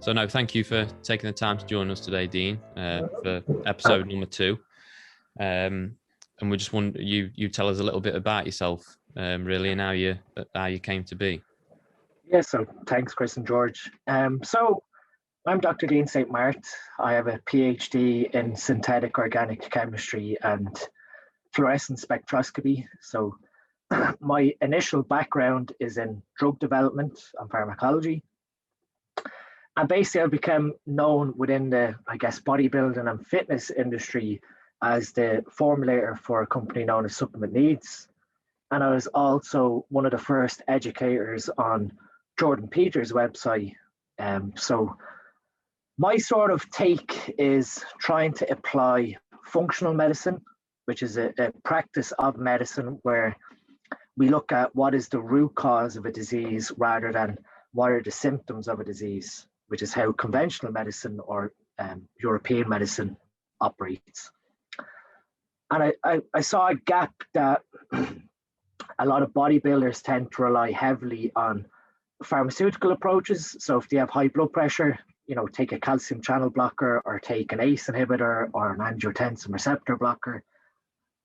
So no, thank you for taking the time to join us today, Dean, for episode number 2. And we just want you tell us a little bit about yourself, really, and how you came to be. Yeah, so thanks, Chris and George. So I'm Dr. Dean St. Mart. I have a PhD in synthetic organic chemistry and fluorescence spectroscopy. So my initial background is in drug development and pharmacology. And basically, I became known within the, bodybuilding and fitness industry as the formulator for a company known as Supplement Needs. And I was also one of the first educators on Jordan Peters' website. So my sort of take is trying to apply functional medicine, which is a practice of medicine where we look at what is the root cause of a disease rather than what are the symptoms of a disease, which is how conventional medicine or European medicine operates. And I saw a gap that a lot of bodybuilders tend to rely heavily on pharmaceutical approaches. So if they have high blood pressure, take a calcium channel blocker or take an ACE inhibitor or an angiotensin receptor blocker,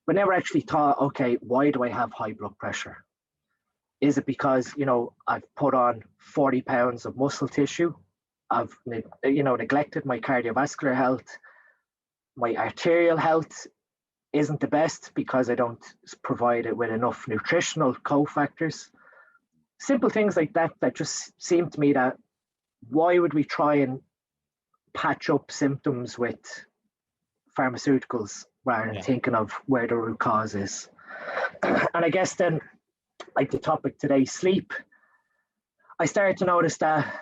but never actually thought, okay, why do I have high blood pressure? Is it because, I've put on 40 pounds of muscle tissue? I've, neglected my cardiovascular health. My arterial health isn't the best because I don't provide it with enough nutritional cofactors. Simple things like that just seem to me that why would we try and patch up symptoms with pharmaceuticals rather than thinking of where the root cause is? And I guess then, like the topic today, sleep, I started to notice that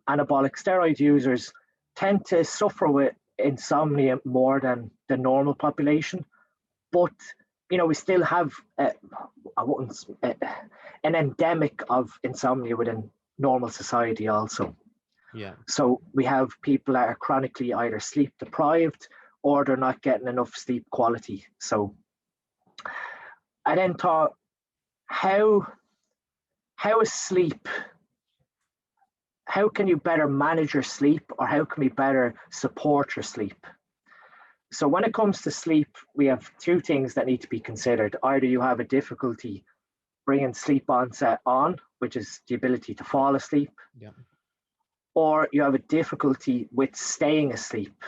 anabolic steroid users tend to suffer with insomnia more than the normal population. But, we still have an endemic of insomnia within normal society also. Yeah. So we have people that are chronically either sleep deprived or they're not getting enough sleep quality. So I then thought, how is sleep? How can you better manage your sleep, or how can we better support your sleep? So when it comes to sleep, we have 2 things that need to be considered. Either you have a difficulty bringing sleep onset on, which is the ability to fall asleep, or you have a difficulty with staying asleep,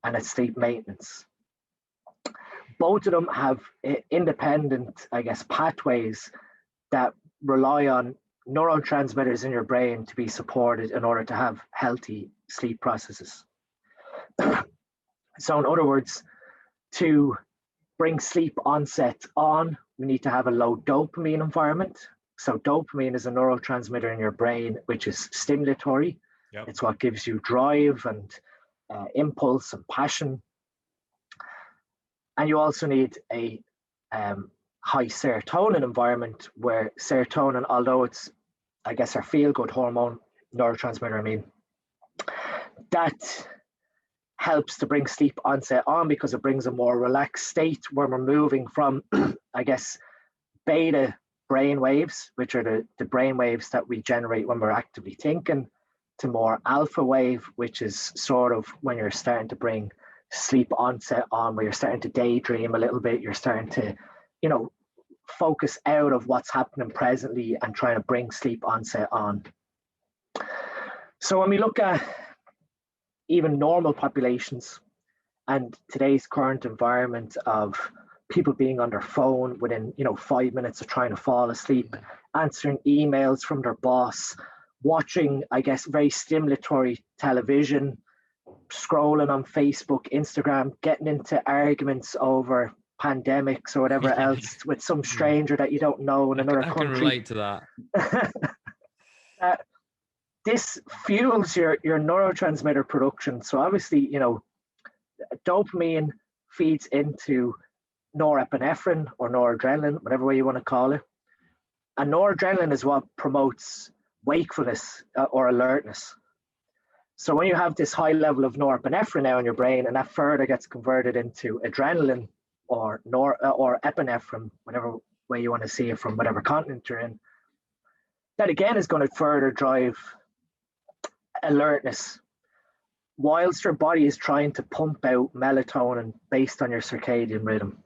and it's sleep maintenance. Both of them have independent, pathways that rely on neurotransmitters in your brain to be supported in order to have healthy sleep processes. So in other words, to bring sleep onset on, we need to have a low dopamine environment. So dopamine is a neurotransmitter in your brain, which is stimulatory. Yep. It's what gives you drive and impulse and passion. And you also need a high serotonin environment where serotonin, although it's, our feel-good hormone, neurotransmitter, that helps to bring sleep onset on because it brings a more relaxed state where we're moving from, beta brain waves, which are the brain waves that we generate when we're actively thinking, to more alpha wave, which is sort of when you're starting to bring sleep onset on, where you're starting to daydream a little bit, you're starting to, focus out of what's happening presently and trying to bring sleep onset on. So when we look at even normal populations and today's current environment of people being on their phone within 5 minutes of trying to fall asleep, answering emails from their boss, watching very stimulatory television, scrolling on Facebook, Instagram, getting into arguments over pandemics or whatever else with some stranger that you don't know in another country. I can relate to that. This fuels your neurotransmitter production. So obviously, dopamine feeds into norepinephrine or noradrenaline, whatever way you want to call it. And noradrenaline is what promotes wakefulness or alertness. So when you have this high level of norepinephrine now in your brain, and that further gets converted into adrenaline or epinephrine, whatever way you want to see it from whatever continent you're in, that again is going to further drive alertness, whilst your body is trying to pump out melatonin based on your circadian rhythm.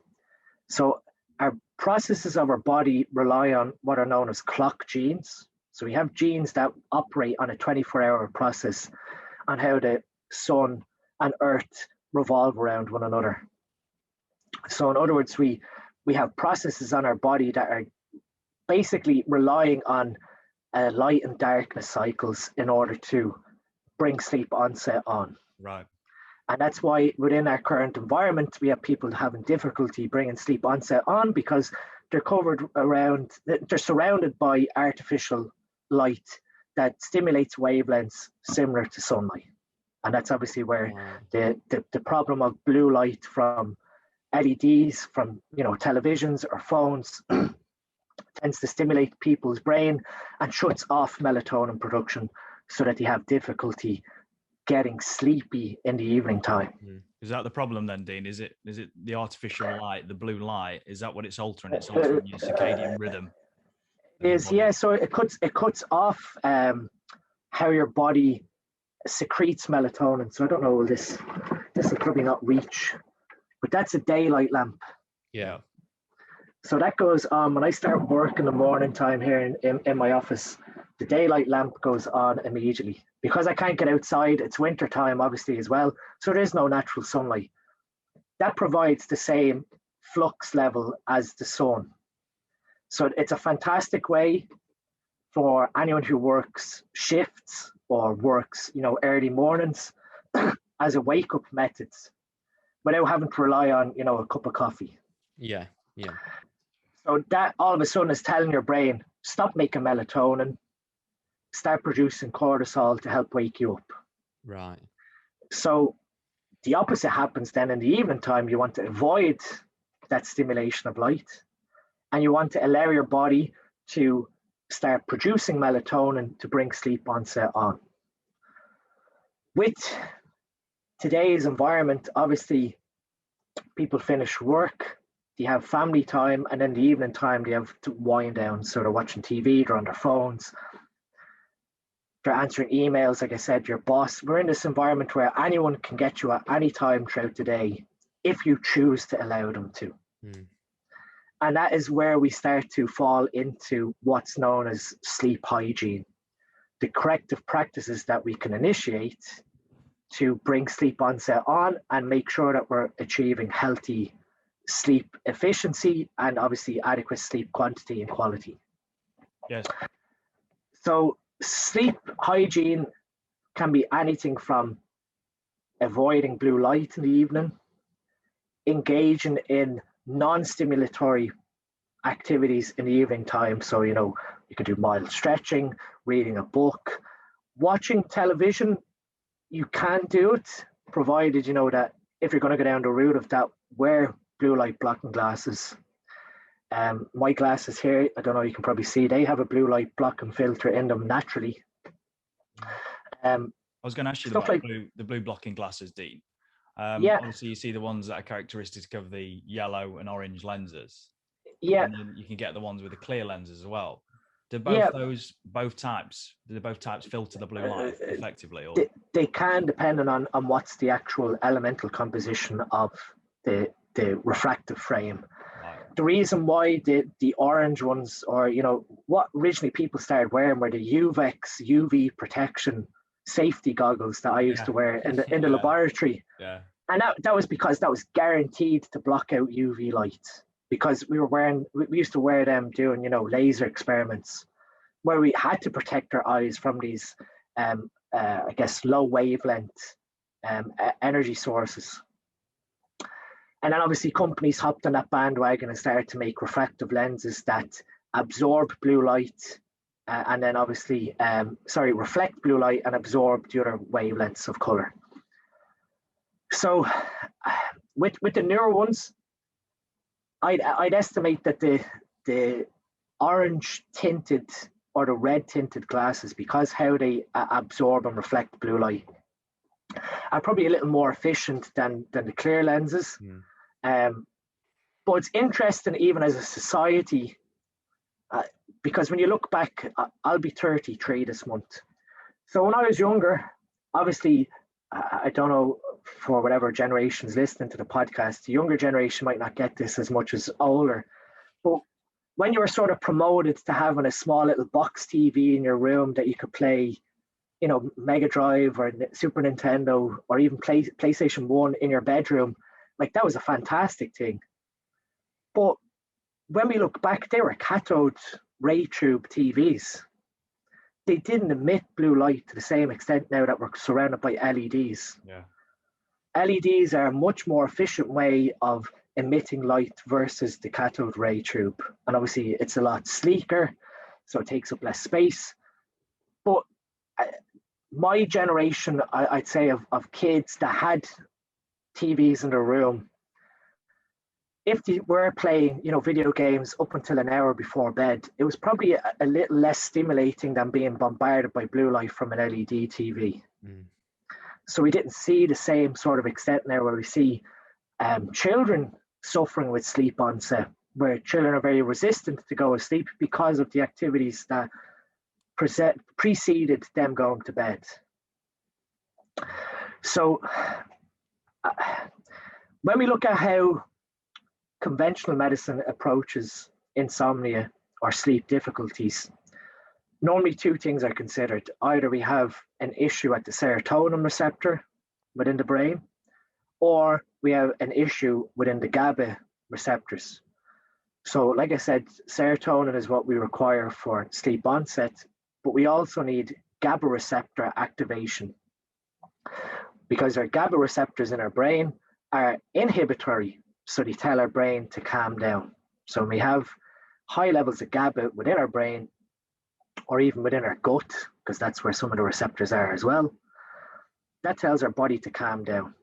So our processes of our body rely on what are known as clock genes. So we have genes that operate on a 24-hour process on how the sun and earth revolve around one another. So in other words, we have processes on our body that are basically relying on light and darkness cycles in order to bring sleep onset on. Right. And that's why within our current environment, we have people having difficulty bringing sleep onset on because they're surrounded by artificial light that stimulates wavelengths similar to sunlight. And that's obviously where the problem of blue light from LEDs, from televisions or phones tends to stimulate people's brain and shuts off melatonin production so that they have difficulty getting sleepy in the evening time. Is that the problem then, Dean? Is it the artificial light, the blue light? Is that what it's altering? It's altering your circadian rhythm. So it cuts off how your body secretes melatonin. So I don't know, this will probably not reach, but that's a daylight lamp. Yeah. So that goes on when I start work in the morning time here in my office. The daylight lamp goes on immediately because I can't get outside. It's winter time, obviously, as well. So there is no natural sunlight. That provides the same flux level as the sun. So it's a fantastic way for anyone who works shifts or works, early mornings as a wake-up method without having to rely on, a cup of coffee. Yeah. So that all of a sudden is telling your brain, stop making melatonin, start producing cortisol to help wake you up. Right. So the opposite happens then in the evening time. You want to avoid that stimulation of light and you want to allow your body to start producing melatonin to bring sleep onset on. With today's environment, obviously, people finish work, they have family time, and then the evening time they have to wind down. So they're watching TV, they're on their phones, they're answering emails, like I said, your boss. We're in this environment where anyone can get you at any time throughout the day if you choose to allow them to. And that is where we start to fall into what's known as sleep hygiene, the corrective practices that we can initiate to bring sleep onset on and make sure that we're achieving healthy sleep efficiency and obviously adequate sleep quantity and quality. Yes. So sleep hygiene can be anything from avoiding blue light in the evening, engaging in non-stimulatory activities in the evening time. So, you can do mild stretching, reading a book, watching television. You can do it, provided, that if you're going to go down the route of that, wear blue light blocking glasses. My glasses here, I don't know, you can probably see, they have a blue light blocking filter in them naturally. I was going to ask you about the blue blocking glasses, Dean. Obviously, you see the ones that are characteristic of the yellow and orange lenses. Yeah. And then you can get the ones with the clear lenses as well. Do both types filter the blue light effectively? Or? They can, depending on what's the actual elemental composition of the refractive frame. Right. The reason why the orange ones, or what originally people started wearing, were the UV protection safety goggles that I used to wear in the laboratory. Yeah. And that was because that was guaranteed to block out UV light. Because we used to wear them doing, laser experiments where we had to protect our eyes from these, low wavelength energy sources. And then obviously companies hopped on that bandwagon and started to make refractive lenses that absorb blue light and then obviously, reflect blue light and absorb the other wavelengths of color. So with the newer ones, I'd estimate that the orange tinted or the red tinted glasses, because how they absorb and reflect blue light, are probably a little more efficient than the clear lenses. But it's interesting even as a society, because when you look back, I'll be 33 this month. So when I was younger, obviously, I don't know for whatever generations listening to the podcast, the younger generation might not get this as much as older. But when you were sort of promoted to having a small little box TV in your room that you could play, you know, Mega Drive or Super Nintendo or even PlayStation 1 in your bedroom, like that was a fantastic thing. But when we look back, they were cathode ray tube TVs. They didn't emit blue light to the same extent now that we're surrounded by LEDs. Yeah. LEDs are a much more efficient way of emitting light versus the cathode ray tube. And obviously it's a lot sleeker, so it takes up less space. But my generation, I'd say, of kids that had TVs in their room, if they were playing, you know, video games up until an hour before bed, it was probably a little less stimulating than being bombarded by blue light from an LED TV. Mm. So we didn't see the same sort of extent now where we see children suffering with sleep onset, where children are very resistant to go to sleep because of the activities that preceded them going to bed. So when we look at how conventional medicine approaches insomnia or sleep difficulties, normally two things are considered. Either we have an issue at the serotonin receptor within the brain, or we have an issue within the GABA receptors. So like I said, serotonin is what we require for sleep onset, but we also need GABA receptor activation, because our GABA receptors in our brain are inhibitory. So they tell our brain to calm down. So when we have high levels of GABA within our brain, or even within our gut, because that's where some of the receptors are as well, that tells our body to calm down.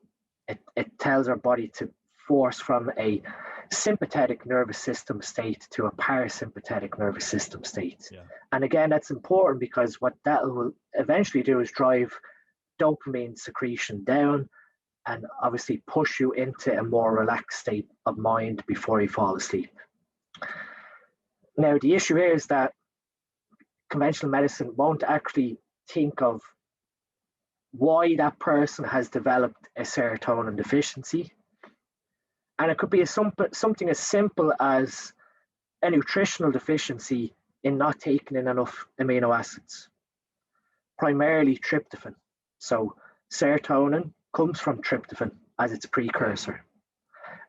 It tells our body to force from a sympathetic nervous system state to a parasympathetic nervous system state. Yeah. And again, that's important because what that will eventually do is drive dopamine secretion down, and obviously push you into a more relaxed state of mind before you fall asleep. Now, the issue here is that conventional medicine won't actually think of why that person has developed a serotonin deficiency. And it could be something as simple as a nutritional deficiency in not taking in enough amino acids, primarily tryptophan. So serotonin comes from tryptophan as its precursor.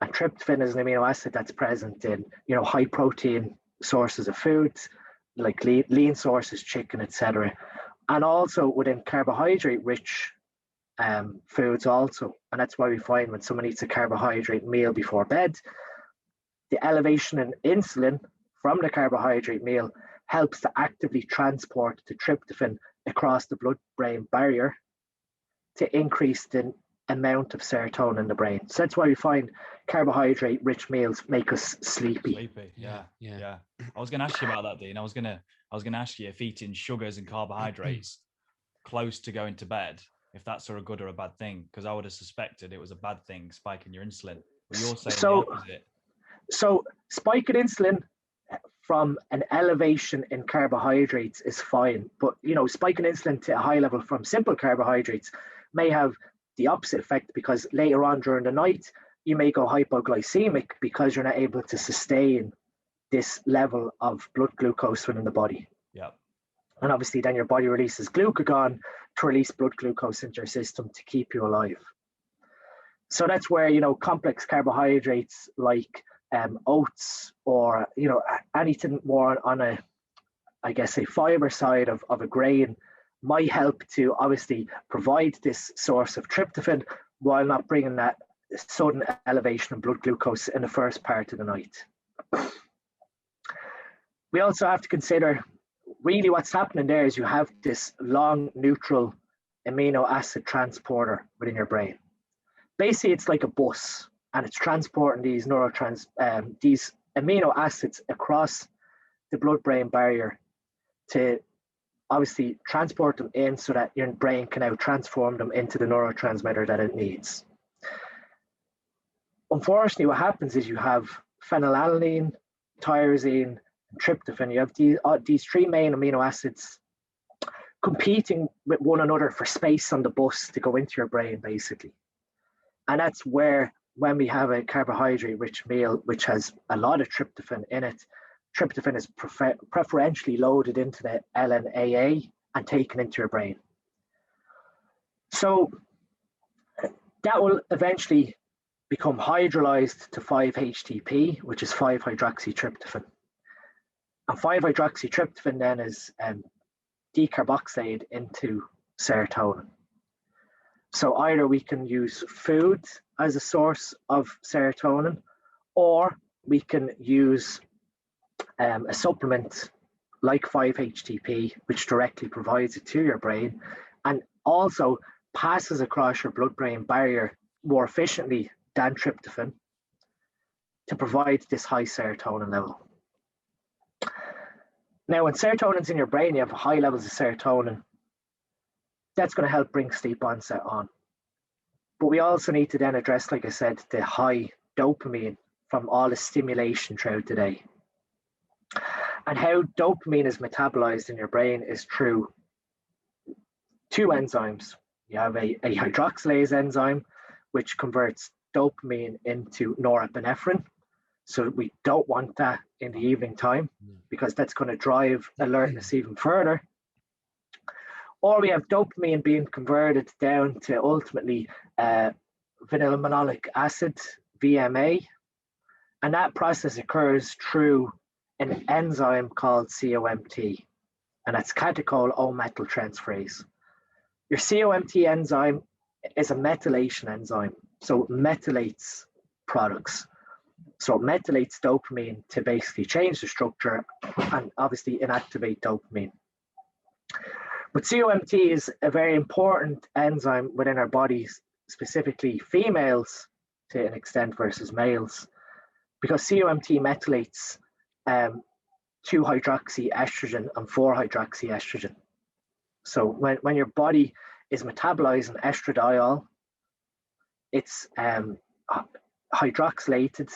And tryptophan is an amino acid that's present in, you know, high protein sources of foods, like lean sources, chicken, etc. And also within carbohydrate rich foods also. And that's why we find when someone eats a carbohydrate meal before bed, the elevation in insulin from the carbohydrate meal helps to actively transport the tryptophan across the blood-brain barrier to increase the amount of serotonin in the brain. So that's why we find carbohydrate-rich meals make us sleepy. Yeah. I was going to ask you about that, Dean. I was going to ask you if eating sugars and carbohydrates close to going to bed, if that's sort of good or a bad thing, because I would have suspected it was a bad thing, spiking your insulin. But you're saying the opposite. So spiking insulin from an elevation in carbohydrates is fine, but you know, spiking insulin to a high level from simple carbohydrates may have the opposite effect, because later on during the night you may go hypoglycemic because you're not able to sustain this level of blood glucose within the body. Yeah. And obviously then your body releases glucagon to release blood glucose into your system to keep you alive. So that's where, you know, complex carbohydrates like oats, or, you know, anything more on a, I guess, a fiber side of a grain might help to obviously provide this source of tryptophan while not bringing that sudden elevation of blood glucose in the first part of the night. We also have to consider really what's happening there is you have this long neutral amino acid transporter within your brain. Basically, it's like a bus, and it's transporting these these amino acids across the blood-brain barrier to obviously transport them in so that your brain can now transform them into the neurotransmitter that it needs. Unfortunately, what happens is you have phenylalanine, tyrosine, and tryptophan. You have these three main amino acids competing with one another for space on the bus to go into your brain, basically. And that's where, when we have a carbohydrate rich meal, which has a lot of tryptophan in it, tryptophan is preferentially loaded into the LNAA and taken into your brain. So that will eventually become hydrolyzed to 5-HTP, which is 5-hydroxytryptophan. And 5-hydroxytryptophan then is decarboxylated into serotonin. So either we can use food as a source of serotonin, or we can use a supplement like 5-HTP, which directly provides it to your brain and also passes across your blood-brain barrier more efficiently than tryptophan to provide this high serotonin level. Now, when serotonin's in your brain, you have high levels of serotonin. That's going to help bring sleep onset on. But we also need to then address, like I said, the high dopamine from all the stimulation throughout the day. And how dopamine is metabolized in your brain is through two enzymes. You have a hydroxylase enzyme, which converts dopamine into norepinephrine. So we don't want that in the evening time because that's going to drive alertness even further. Or we have dopamine being converted down to ultimately vanillaminic acid, VMA. And that process occurs through an enzyme called COMT, and that's catechol O-methyl transferase. Your COMT enzyme is a methylation enzyme, so it methylates products. So it methylates dopamine to basically change the structure and obviously inactivate dopamine. But COMT is a very important enzyme within our bodies, specifically females to an extent versus males, because COMT methylates 2-hydroxyestrogen and 4-hydroxyestrogen. So when your body is metabolizing estradiol, it's hydroxylated.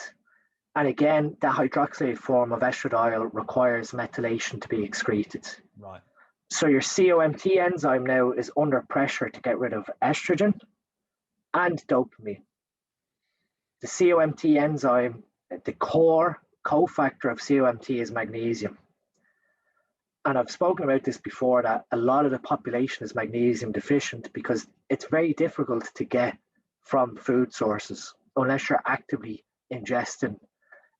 And again, that hydroxylated form of estradiol requires methylation to be excreted. Right. So your COMT enzyme now is under pressure to get rid of estrogen and dopamine. The COMT enzyme, the core cofactor of COMT is magnesium. And I've spoken about this before, that a lot of the population is magnesium deficient because it's very difficult to get from food sources unless you're actively ingesting.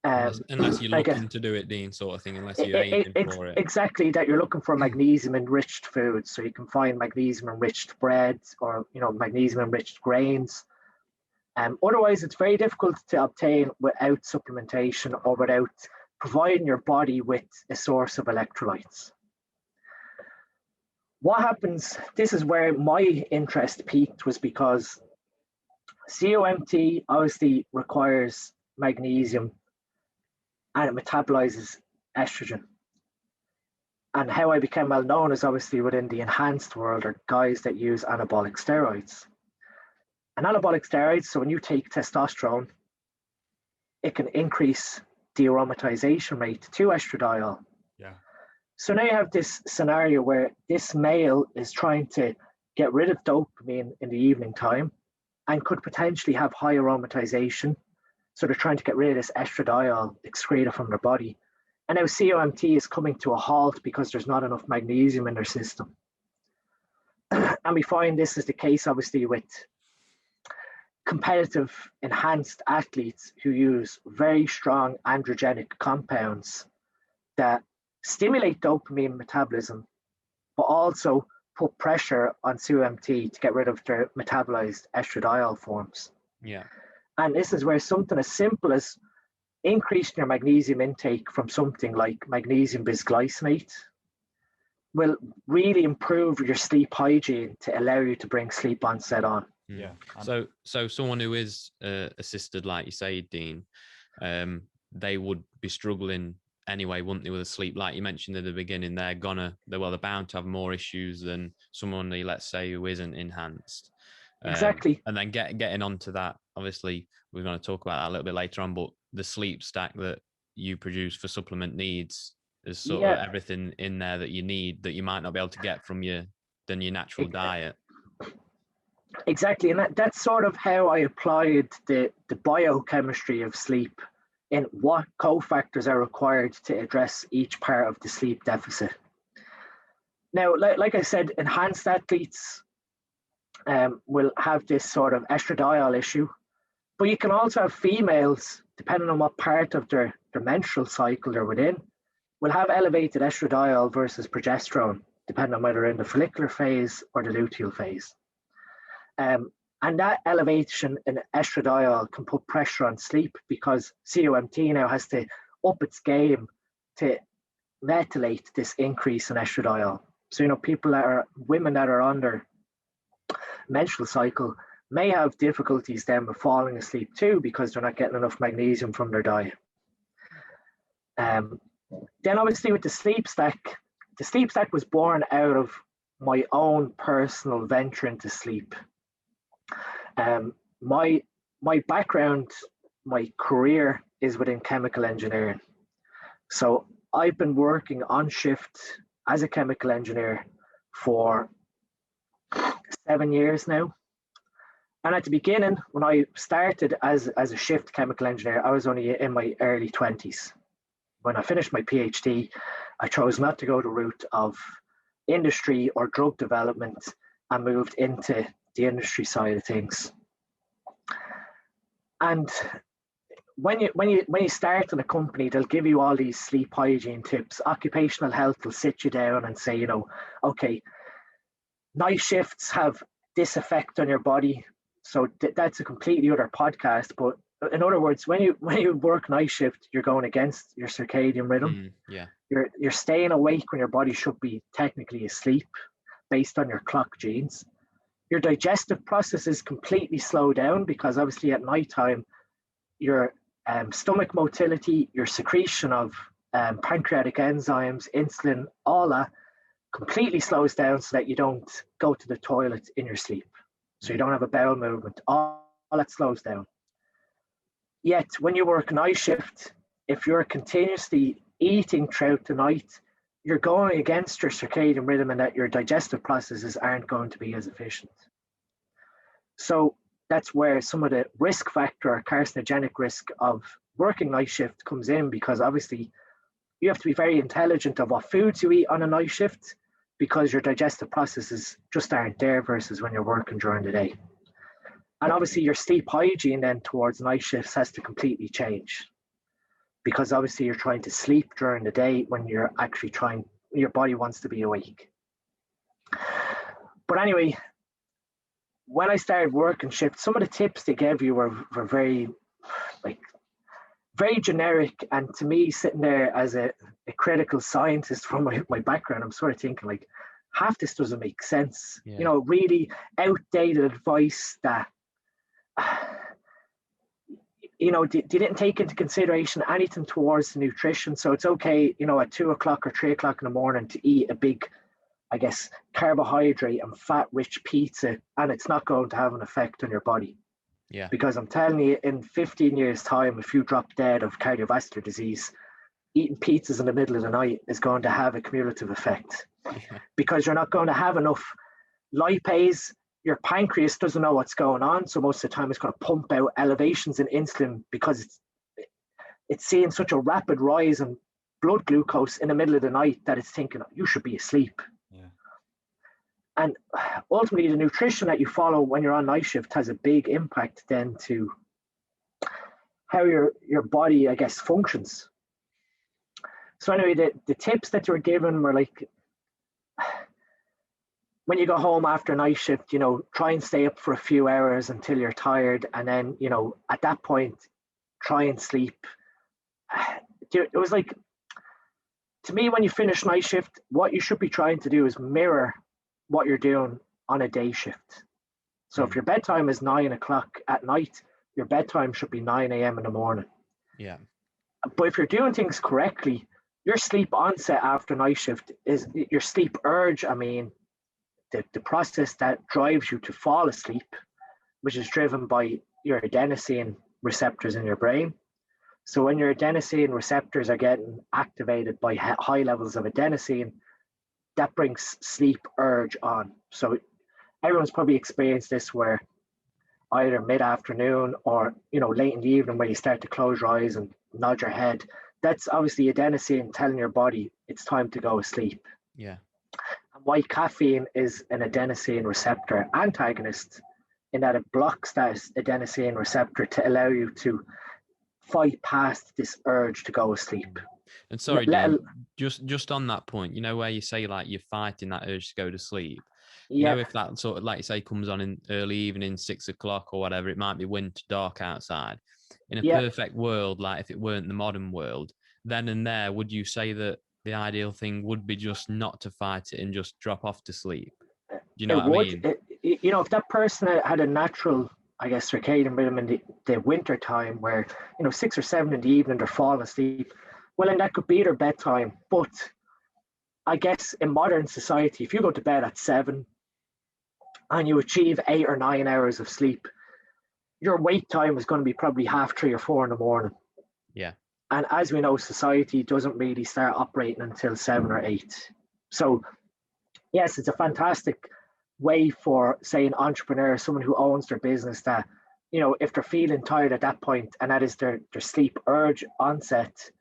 Unless you're looking to do it, Dean, sort of thing, unless you're aiming for it. Exactly, that you're looking for magnesium-enriched foods. So you can find magnesium-enriched breads or magnesium-enriched grains. Otherwise, it's very difficult to obtain without supplementation or without providing your body with a source of electrolytes. What happens, this is where my interest peaked, was because COMT obviously requires magnesium and it metabolizes estrogen. And how I became well known is obviously within the enhanced world are guys that use anabolic steroids. And anabolic steroids, so when you take testosterone, it can increase the aromatization rate to estradiol. Yeah. So now you have this scenario where this male is trying to get rid of dopamine in the evening time and could potentially have high aromatization. So they're trying to get rid of this estradiol excreted from their body. And now COMT is coming to a halt because there's not enough magnesium in their system. And we find this is the case, obviously, with competitive enhanced athletes who use very strong androgenic compounds that stimulate dopamine metabolism, but also put pressure on COMT to get rid of their metabolized estradiol forms. Yeah. And this is where something as simple as increasing your magnesium intake from something like magnesium bisglycinate will really improve your sleep hygiene to allow you to bring sleep onset on. Yeah. So someone who is assisted, like you say, Dean, they would be struggling anyway, wouldn't they, with the sleep? Like you mentioned at the beginning, they're bound to have more issues than someone, let's say, who isn't enhanced. Exactly. And then getting onto that, obviously, we're going to talk about that a little bit later on, but the sleep stack that you produce for supplement needs is sort of everything in there that you need that you might not be able to get from your than your natural diet. Exactly, and that's sort of how I applied the biochemistry of sleep in what cofactors are required to address each part of the sleep deficit. Now, like I said, enhanced athletes will have this sort of estradiol issue, but you can also have females, depending on what part of their menstrual cycle they're within, will have elevated estradiol versus progesterone, depending on whether they're in the follicular phase or the luteal phase. And that elevation in estradiol can put pressure on sleep because COMT now has to up its game to ventilate this increase in estradiol. So, women that are on their menstrual cycle may have difficulties then with falling asleep too because they're not getting enough magnesium from their diet. Then obviously with the sleep stack was born out of my own personal venture into sleep. My background, my career is within chemical engineering. So I've been working on shift as a chemical engineer for 7 years now. And at the beginning, when I started as a shift chemical engineer, I was only in my early 20s. When I finished my PhD, I chose not to go the route of industry or drug development and moved into the industry side of things. And when you start in a company, they'll give you all these sleep hygiene tips. Occupational health will sit you down and say, okay, night shifts have this effect on your body. So that's a completely other podcast. But in other words, when you work night shift, you're going against your circadian rhythm. You're staying awake when your body should be technically asleep based on your clock genes. Your digestive processes completely slow down because obviously at nighttime, your stomach motility, your secretion of pancreatic enzymes, insulin, all that completely slows down so that you don't go to the toilet in your sleep. So you don't have a bowel movement. All that slows down. Yet when you work night shift, if you're continuously eating throughout the night, you're going against your circadian rhythm and that your digestive processes aren't going to be as efficient. So that's where some of the risk factor or carcinogenic risk of working night shift comes in, because obviously you have to be very intelligent of what foods you eat on a night shift because your digestive processes just aren't there versus when you're working during the day. And obviously your sleep hygiene then towards night shifts has to completely change, because obviously you're trying to sleep during the day when you're actually your body wants to be awake. But anyway, when I started working shift, some of the tips they gave you were very, very generic. And to me, sitting there as a critical scientist from my background, I'm sort of thinking half this doesn't make sense. Yeah. Really outdated advice that, they didn't take into consideration anything towards the nutrition. So it's okay, at 2 o'clock or 3 o'clock in the morning to eat a big, carbohydrate and fat-rich pizza, and it's not going to have an effect on your body. Yeah. Because I'm telling you, in 15 years' time, if you drop dead of cardiovascular disease, eating pizzas in the middle of the night is going to have a cumulative effect. Yeah. Because you're not going to have enough lipase. Your pancreas doesn't know what's going on, so most of the time it's going to pump out elevations in insulin because it's seeing such a rapid rise in blood glucose in the middle of the night that it's thinking you should be asleep. Yeah. And ultimately, the nutrition that you follow when you're on night shift has a big impact then to how your body, functions. So anyway, the tips that you were given were when you go home after night shift, try and stay up for a few hours until you're tired. And then, at that point, try and sleep. It was to me, when you finish night shift, what you should be trying to do is mirror what you're doing on a day shift. So if your bedtime is 9 o'clock at night, your bedtime should be 9 a.m. in the morning. Yeah. But if you're doing things correctly, your sleep onset after night shift is your sleep urge. The process that drives you to fall asleep, which is driven by your adenosine receptors in your brain. So when your adenosine receptors are getting activated by high levels of adenosine, that brings sleep urge on. So everyone's probably experienced this where either mid-afternoon or late in the evening where you start to close your eyes and nod your head. That's obviously adenosine telling your body it's time to go to sleep. Yeah. And why caffeine is an adenosine receptor antagonist, in that it blocks that adenosine receptor to allow you to fight past this urge to go to sleep. And sorry, Dean, just on that point, where you say like you're fighting that urge to go to sleep. Yeah. If that sort of, like you say, comes on in early evening, 6 o'clock or whatever, it might be winter, dark outside. In a perfect world, like if it weren't the modern world, then and there, would you say that the ideal thing would be just not to fight it and just drop off to sleep? Do you know what I mean? If that person had a natural, I guess, circadian rhythm in the winter time where, 6 or 7 in the evening, they're falling asleep, well, then that could be their bedtime. But I guess in modern society, if you go to bed at 7 and you achieve 8 or 9 hours of sleep, your wake time is going to be probably 3:30 or 4 in the morning. Yeah. And as we know, society doesn't really start operating until 7 or 8. So yes, it's a fantastic way for, say, an entrepreneur, someone who owns their business, that, if they're feeling tired at that point and that is their sleep urge onset,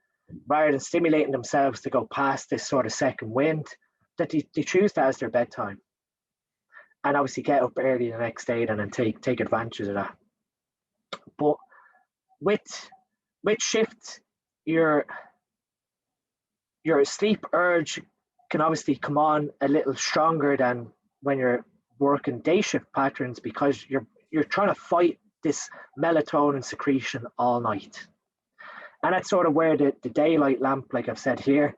rather than stimulating themselves to go past this sort of second wind, that they choose that as their bedtime. And obviously get up early the next day and then take advantage of that. But with shift, your sleep urge can obviously come on a little stronger than when you're working day shift patterns, because you're trying to fight this melatonin secretion all night. And that's sort of where the daylight lamp, like I've said here,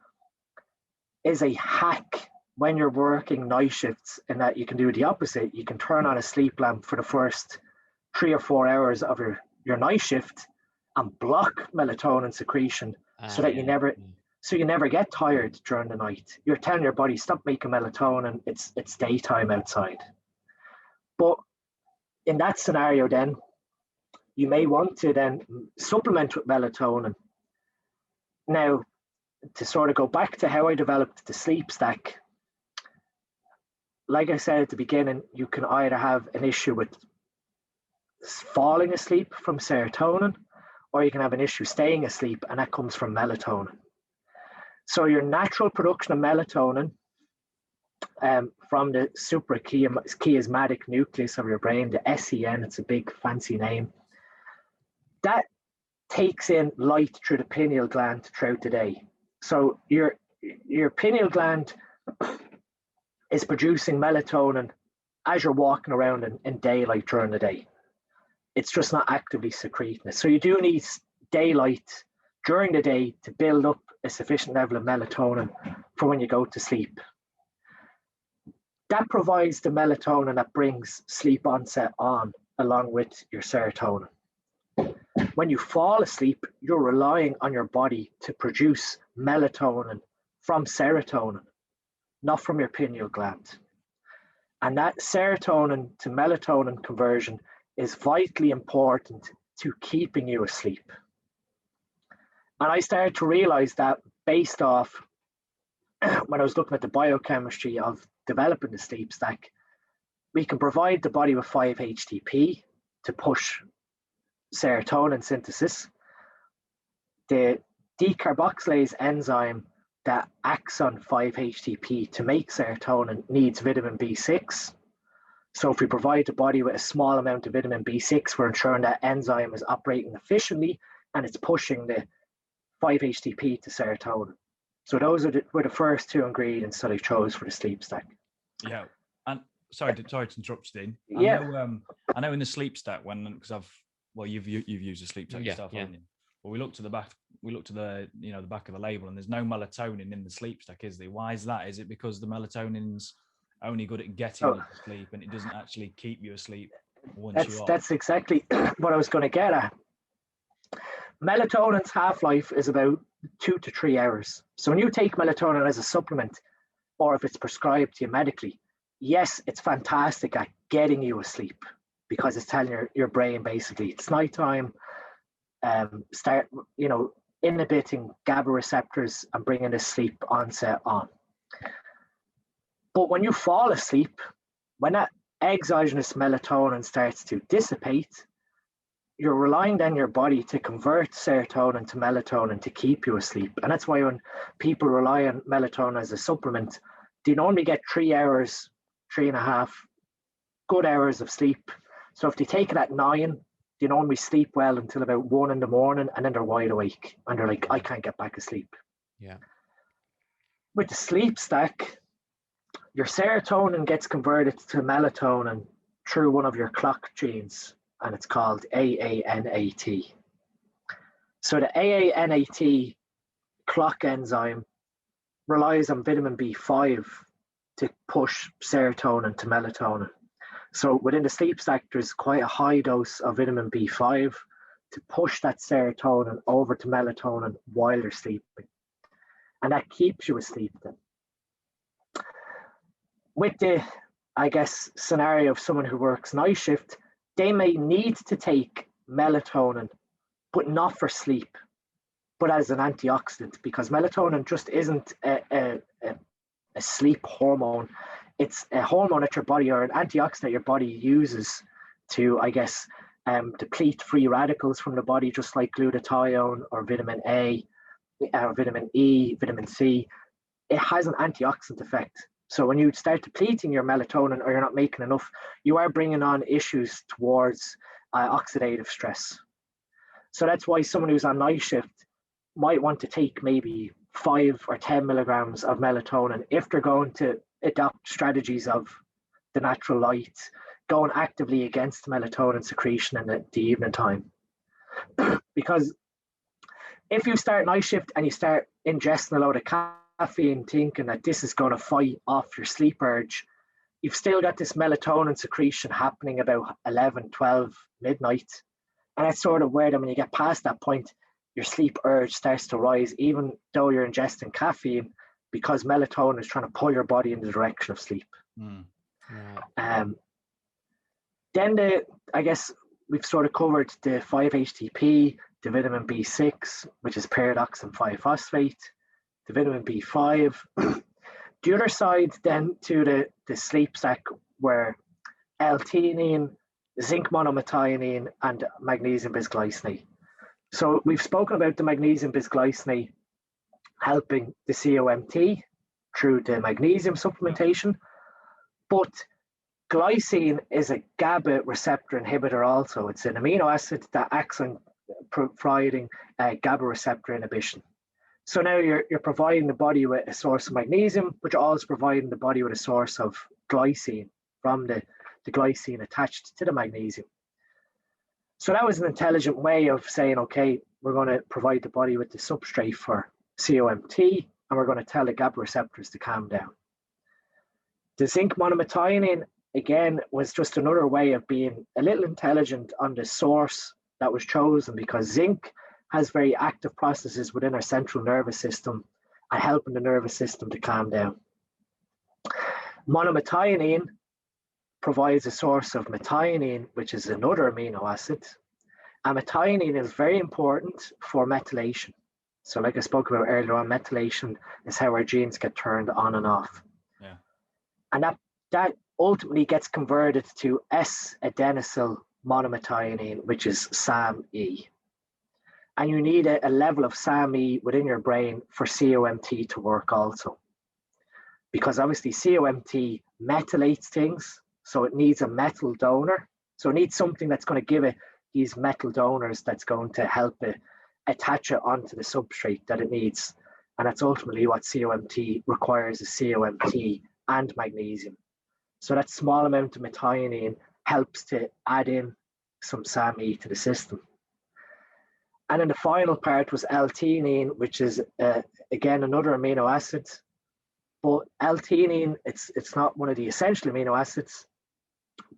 is a hack when you're working night shifts, in that you can do the opposite. You can turn on a sleep lamp for the first 3 or 4 hours of your night shift and block melatonin secretion so that you never get tired during the night. You're telling your body, stop making melatonin, it's daytime outside. But in that scenario, then you may want to then supplement with melatonin. Now, to sort of go back to how I developed the sleep stack, like I said at the beginning, you can either have an issue with falling asleep from serotonin, or you can have an issue staying asleep, and that comes from melatonin. So your natural production of melatonin from the suprachiasmatic nucleus of your brain, the SCN, it's a big fancy name, that takes in light through the pineal gland throughout the day. So your pineal gland is producing melatonin as you're walking around in daylight during the day. It's just not actively secreting it. So you do need daylight during the day to build up a sufficient level of melatonin for when you go to sleep. That provides the melatonin that brings sleep onset on, along with your serotonin. When you fall asleep, you're relying on your body to produce melatonin from serotonin, not from your pineal gland. And that serotonin to melatonin conversion is vitally important to keeping you asleep. And I started to realize that based off when I was looking at the biochemistry of developing the sleep stack, we can provide the body with 5-HTP to push serotonin synthesis. The decarboxylase enzyme that acts on 5-HTP to make serotonin needs vitamin B6. So if we provide the body with a small amount of vitamin B6, we're ensuring that enzyme is operating efficiently and it's pushing the 5-HTP to serotonin. So those were the first 2 ingredients that I chose for the sleep stack. Yeah, and sorry to interrupt you, Dean. I know in the sleep stack, you've used the sleep stack yourself, haven't you? Well, we looked to the back. We looked to the back of the label, and there's no melatonin in the sleep stack, is there? Why is that? Is it because the melatonin's only good at getting you to sleep, and it doesn't actually keep you asleep once you are? That's exactly what I was going to get at. Melatonin's half-life is about 2 to 3 hours. So when you take melatonin as a supplement, or if it's prescribed to you medically, yes, it's fantastic at getting you asleep, because it's telling your brain basically it's nighttime, start inhibiting GABA receptors and bringing the sleep onset on. But when you fall asleep, when that exogenous melatonin starts to dissipate, you're relying on your body to convert serotonin to melatonin to keep you asleep. And that's why when people rely on melatonin as a supplement, they normally get 3 hours, 3.5 good hours of sleep. So if they take it at 9, they normally sleep well until about 1 in the morning, and then they're wide awake and they're like, I can't get back asleep. Yeah. With the sleep stack, your serotonin gets converted to melatonin through one of your clock genes, and it's called AANAT. So the AANAT clock enzyme relies on vitamin B5 to push serotonin to melatonin. So within the sleep stack, there's quite a high dose of vitamin B5 to push that serotonin over to melatonin while you're sleeping. And that keeps you asleep then. With the, I guess, scenario of someone who works night shift, they may need to take melatonin, but not for sleep, but as an antioxidant, because melatonin just isn't a sleep hormone. It's a hormone that your body, or an antioxidant your body uses to, I guess, deplete free radicals from the body, just like glutathione or vitamin A, or vitamin E, vitamin C. It has an antioxidant effect. So when you start depleting your melatonin, or you're not making enough, you are bringing on issues towards oxidative stress. So that's why someone who's on night shift might want to take maybe 5 or 10 milligrams of melatonin if they're going to adopt strategies of the natural light, going actively against melatonin secretion in the evening time. Because if you start night shift and you start ingesting a load of caffeine thinking that this is going to fight off your sleep urge, you've still got this melatonin secretion happening about 11, 12, midnight. And that's sort of where then when you get past that point, your sleep urge starts to rise, even though you're ingesting caffeine, because melatonin is trying to pull your body in the direction of sleep. Right. Then I guess we've sort of covered the 5-HTP, the vitamin B6, which is pyridoxine 5-phosphate, the vitamin B5. The other side then to the sleep stack were L-theanine, zinc monomethionine, and magnesium bisglycinate. So we've spoken about the magnesium bisglycinate helping the COMT through the magnesium supplementation, but glycine is a GABA receptor inhibitor also. It's an amino acid that acts on providing GABA receptor inhibition. So now you're providing the body with a source of magnesium, but you're also providing the body with a source of glycine from the glycine attached to the magnesium. So that was an intelligent way of saying, okay, we're going to provide the body with the substrate for COMT, and we're going to tell the GABA receptors to calm down. The zinc monomethionine, again, was just another way of being a little intelligent on the source that was chosen, because zinc has very active processes within our central nervous system and helping the nervous system to calm down. Monomethionine provides a source of methionine, which is another amino acid. And methionine is very important for methylation. So like I spoke about earlier on, methylation is how our genes get turned on and off. Yeah. And that ultimately gets converted to S-adenosyl monomethionine, which is SAMe. And you need a level of SAMe within your brain for COMT to work also. Because obviously COMT methylates things, so it needs a metal donor. So it needs something that's going to give it these metal donors that's going to help it attach it onto the substrate that it needs. And that's ultimately what COMT requires, is COMT and magnesium. So that small amount of methionine helps to add in some SAMe to the system. And then the final part was L-theanine, which is, again, another amino acid. But L-theanine, it's not one of the essential amino acids.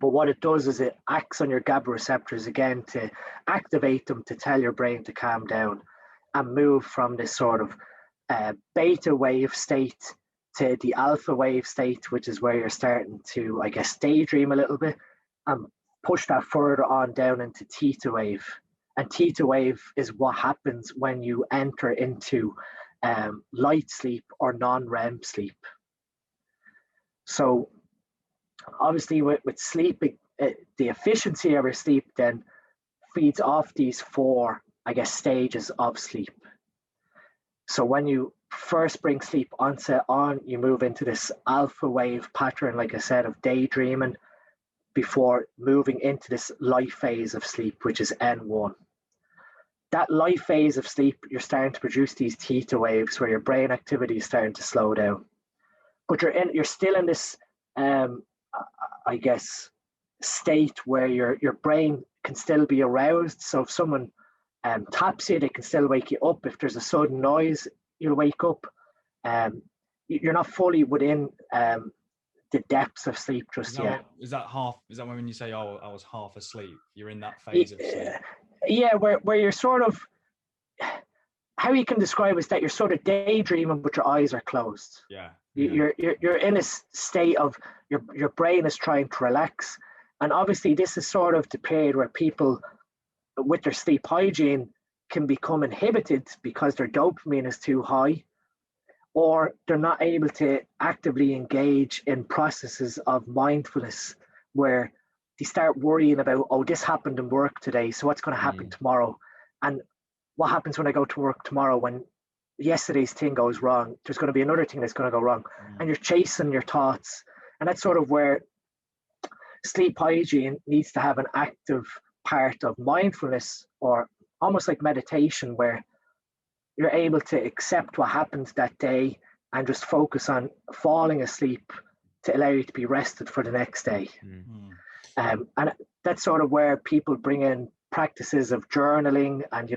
But what it does is it acts on your GABA receptors again to activate them, to tell your brain to calm down and move from this sort of beta wave state to the alpha wave state, which is where you're starting to, I guess, daydream a little bit, and push that further on down into theta wave. And theta wave is what happens when you enter into light sleep or non-REM sleep. So obviously with sleep, the efficiency of your sleep then feeds off these four, I guess, stages of sleep. So when you first bring sleep onset on, you move into this alpha wave pattern, like I said, of daydreaming before moving into this light phase of sleep, which is N1. That light phase of sleep, you're starting to produce these theta waves where your brain activity is starting to slow down. But you're still in this, I guess, state where your brain can still be aroused. So if someone taps you, they can still wake you up. If there's a sudden noise, you'll wake up. You're not fully within the depths of sleep just yet. Is that when you say, "Oh, I was half asleep"? You're in that phase of sleep. Yeah, where you're sort of, how you can describe is that you're sort of daydreaming, but your eyes are closed. Yeah. You're in a state of your brain is trying to relax, and obviously this is sort of the period where people with their sleep hygiene can become inhibited because their dopamine is too high, or they're not able to actively engage in processes of mindfulness where they start worrying about, oh, this happened in work today, so what's going to happen tomorrow? And what happens when I go to work tomorrow when yesterday's thing goes wrong? There's going to be another thing that's going to go wrong. And you're chasing your thoughts. And that's sort of where sleep hygiene needs to have an active part of mindfulness, or almost like meditation, where you're able to accept what happened that day and just focus on falling asleep to allow you to be rested for the next day. And that's sort of where people bring in practices of journaling and,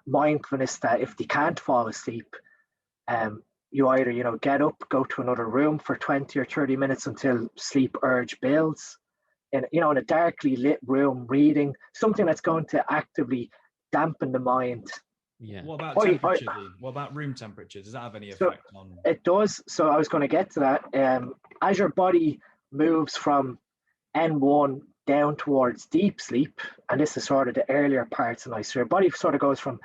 mindfulness, that if they can't fall asleep, you either, get up, go to another room for 20 or 30 minutes until sleep urge builds. In a darkly lit room, reading something that's going to actively dampen the mind. Yeah. What about temperature? What about room temperature? Does that have any effect on? It does. So I was going to get to that. As your body moves from N1 down towards deep sleep, and this is sort of the earlier parts of night. So your body sort of goes from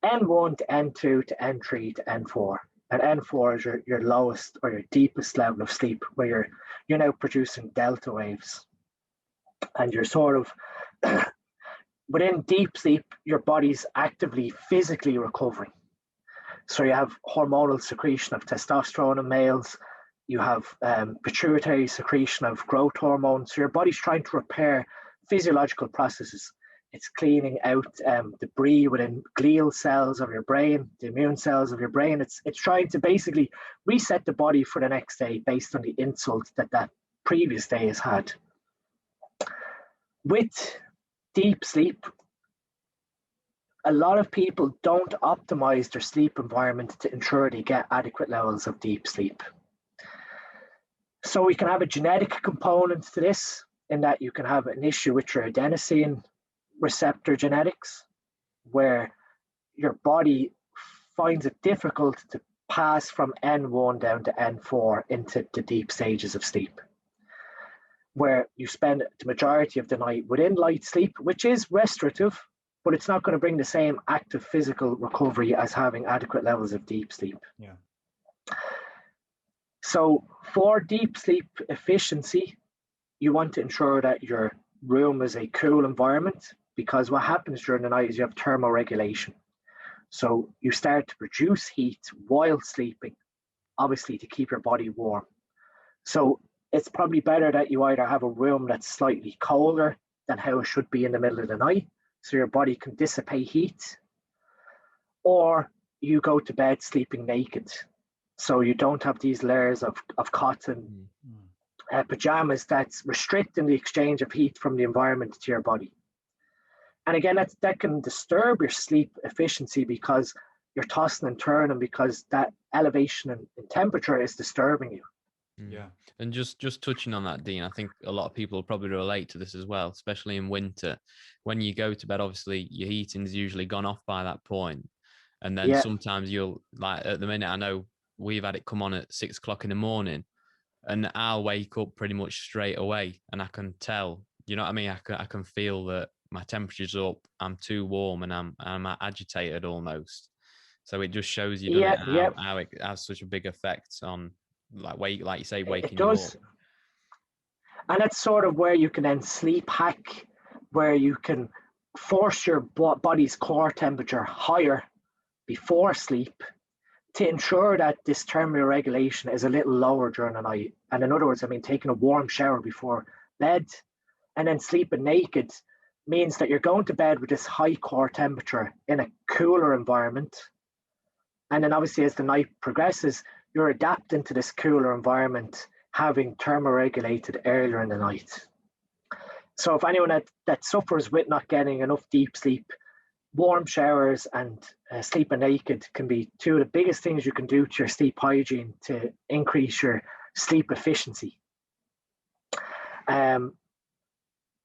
N1 to N2 to N3 to N4. And N4 is your lowest or your deepest level of sleep, where you're now producing delta waves. And you're sort of within deep sleep, your body's actively physically recovering. So you have hormonal secretion of testosterone in males, you have pituitary secretion of growth hormones. So your body's trying to repair physiological processes. It's cleaning out debris within glial cells of your brain, the immune cells of your brain. It's trying to basically reset the body for the next day based on the insult that previous day has had. With deep sleep, a lot of people don't optimize their sleep environment to ensure they get adequate levels of deep sleep. So we can have a genetic component to this, in that you can have an issue with your adenosine receptor genetics, where your body finds it difficult to pass from N1 down to N4 into the deep stages of sleep, where you spend the majority of the night within light sleep, which is restorative, but it's not going to bring the same active physical recovery as having adequate levels of deep sleep. Yeah. So for deep sleep efficiency, you want to ensure that your room is a cool environment, because what happens during the night is you have thermoregulation. So you start to produce heat while sleeping, obviously to keep your body warm. So it's probably better that you either have a room that's slightly colder than how it should be in the middle of the night, so your body can dissipate heat, or you go to bed sleeping naked, so you don't have these layers of cotton pajamas that's restricting the exchange of heat from the environment to your body. And again, that can disturb your sleep efficiency, because you're tossing and turning, because that elevation in temperature is disturbing you. Yeah. And just touching on that, Dean, I think a lot of people probably relate to this as well, especially in winter. When you go to bed, obviously your heating's usually gone off by that point. And then sometimes you'll, like at the minute, I know we've had it come on at 6 o'clock in the morning, and I'll wake up pretty much straight away, and I can tell, you know what I mean? I can feel that my temperature's up, I'm too warm, and I'm agitated almost. So it just shows you, how it has such a big effect on like you say, It waking you does. up. And that's sort of where you can then sleep hack, where you can force your body's core temperature higher before sleep to ensure that this thermoregulation is a little lower during the night. And in other words, I mean, taking a warm shower before bed and then sleeping naked means that you're going to bed with this high core temperature in a cooler environment. And then obviously as the night progresses, you're adapting to this cooler environment, having thermoregulated earlier in the night. So if anyone that suffers with not getting enough deep sleep, warm showers and sleeping naked can be two of the biggest things you can do to your sleep hygiene to increase your sleep efficiency.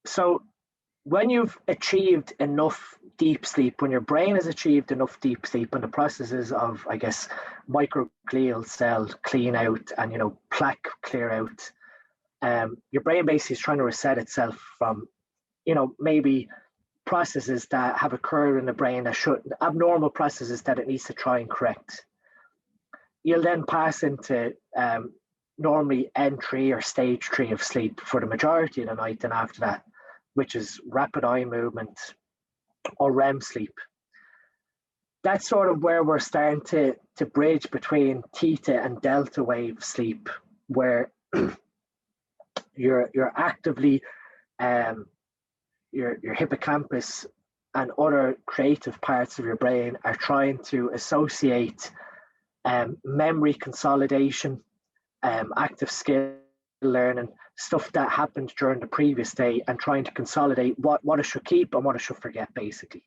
So when you've achieved enough deep sleep, when your brain has achieved enough deep sleep and the processes of, I guess, microglial cell clean out and, plaque clear out, your brain basically is trying to reset itself from, maybe processes that have occurred in the brain that should, abnormal processes that it needs to try and correct. You'll then pass into normally N3 or stage 3 of sleep for the majority of the night, and after that, which is rapid eye movement or REM sleep. That's sort of where we're starting to bridge between theta and delta wave sleep, where you're actively your hippocampus and other creative parts of your brain are trying to associate memory consolidation, active skill learning, stuff that happened during the previous day, and trying to consolidate what I should keep and what I should forget, basically.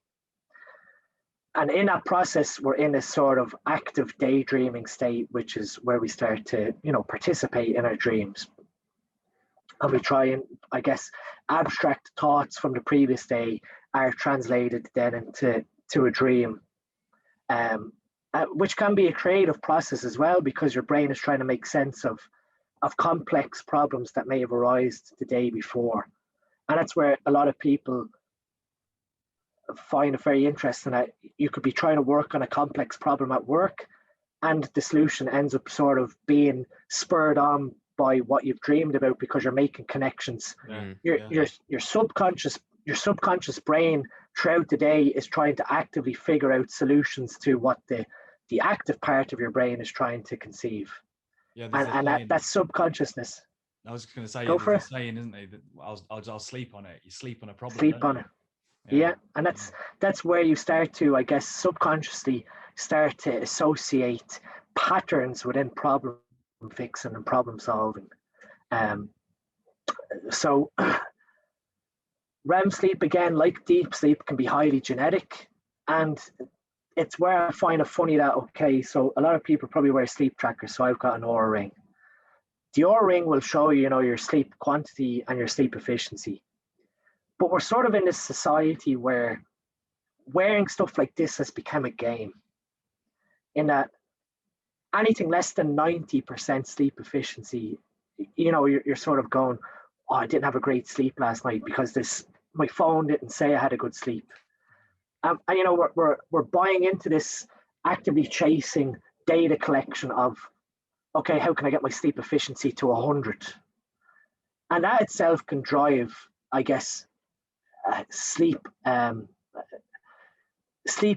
And in that process, we're in this sort of active daydreaming state, which is where we start to, participate in our dreams. And we try and, I guess, abstract thoughts from the previous day are translated then into a dream, which can be a creative process as well, because your brain is trying to make sense of complex problems that may have arisen the day before. And that's where a lot of people find it very interesting that you could be trying to work on a complex problem at work, and the solution ends up sort of being spurred on by what you've dreamed about, because you're making connections. Your subconscious brain throughout the day is trying to actively figure out solutions to what the active part of your brain is trying to conceive. And that's subconsciousness. I was going to say, there's a saying, isn't there, that I'll sleep on it. You sleep on a problem. Sleep on it. Yeah, and that's where you start to, I guess, subconsciously start to associate patterns within problem fixing and problem solving. So REM sleep, again, like deep sleep, can be highly genetic, and it's where I find it funny that, okay, so a lot of people probably wear sleep trackers, so I've got an Oura Ring. The Oura Ring will show you, your sleep quantity and your sleep efficiency. But we're sort of in this society where wearing stuff like this has become a game, in that anything less than 90% sleep efficiency, you're sort of going, oh, I didn't have a great sleep last night because my phone didn't say I had a good sleep. And we're buying into this actively chasing data collection of, okay, how can I get my sleep efficiency to 100? And that itself can drive, I guess, sleep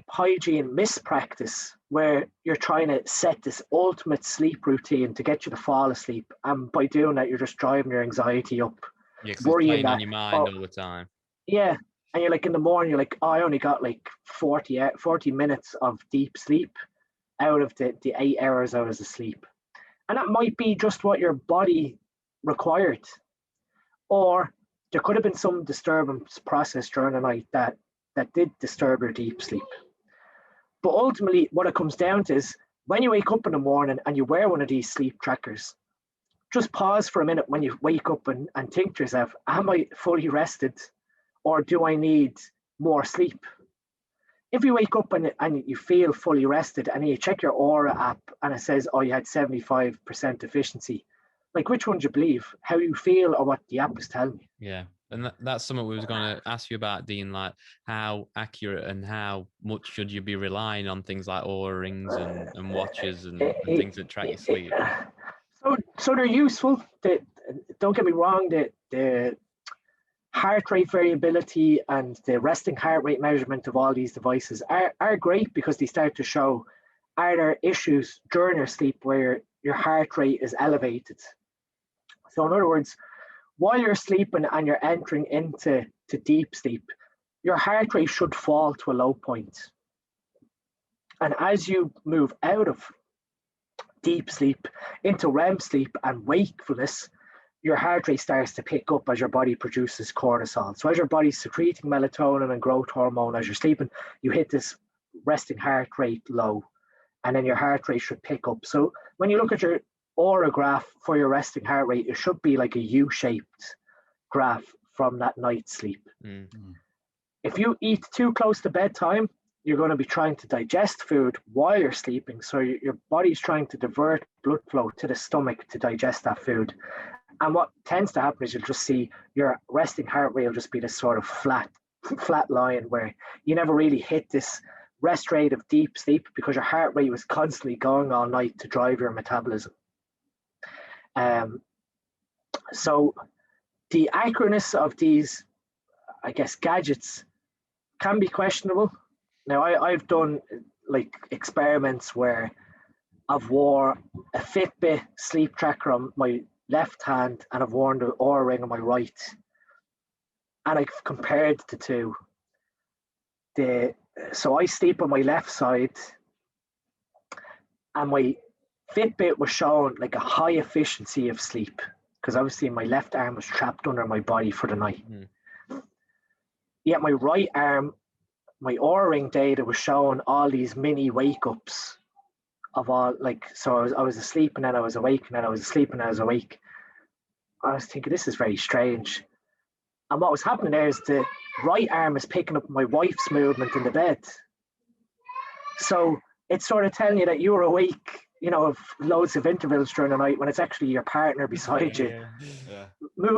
hygiene mispractice, where you're trying to set this ultimate sleep routine to get you to fall asleep, and by doing that, you're just driving your anxiety up, worrying on your mind all the time. Yeah, and you're like, in the morning, you're like, oh, I only got like 40 minutes of deep sleep out of the 8 hours I was asleep. And that might be just what your body required. Or there could have been some disturbance process during the night that did disturb your deep sleep. But ultimately, what it comes down to is, when you wake up in the morning and you wear one of these sleep trackers, just pause for a minute when you wake up and think to yourself, am I fully rested, or do I need more sleep? If you wake up and you feel fully rested, and you check your Oura app and it says, oh, you had 75% efficiency, like, which one do you believe? How you feel or what the app is telling you? Yeah. And that's something we was going to ask you about, Dean, like how accurate and how much should you be relying on things like Oura Rings and watches and things that track your sleep? So So they're useful. Don't get me wrong, the heart rate variability and the resting heart rate measurement of all these devices are great because they start to show, are there issues during your sleep where your heart rate is elevated? So in other words, while you're sleeping and you're entering into deep sleep, your heart rate should fall to a low point. And as you move out of deep sleep into REM sleep and wakefulness, your heart rate starts to pick up as your body produces cortisol. So as your body's secreting melatonin and growth hormone as you're sleeping, you hit this resting heart rate low, and then your heart rate should pick up. So when you look at your aura graph for your resting heart rate, it should be like a U-shaped graph from that night's sleep. If you eat too close to bedtime, you're going to be trying to digest food while you're sleeping. So your body's trying to divert blood flow to the stomach to digest that food. And what tends to happen is you'll just see your resting heart rate will just be this sort of flat line where you never really hit this rest rate of deep sleep because your heart rate was constantly going all night to drive your metabolism. So the accuracy of these, I guess, gadgets can be questionable. Now, I've done like experiments where I've wore a Fitbit sleep tracker on my left hand and I've worn the Oura ring on my right, and I've compared the two. So I sleep on my left side, and my Fitbit was showing like a high efficiency of sleep because obviously my left arm was trapped under my body for the night. Yet my right arm, my Oura ring data was showing all these mini wake ups of all, like, so I was asleep and then I was awake and then I was asleep and then I was awake. I was thinking, this is very strange. And what was happening there is the right arm is picking up my wife's movement in the bed. So it's sort of telling you that you're awake, of loads of intervals during the night when it's actually your partner beside you,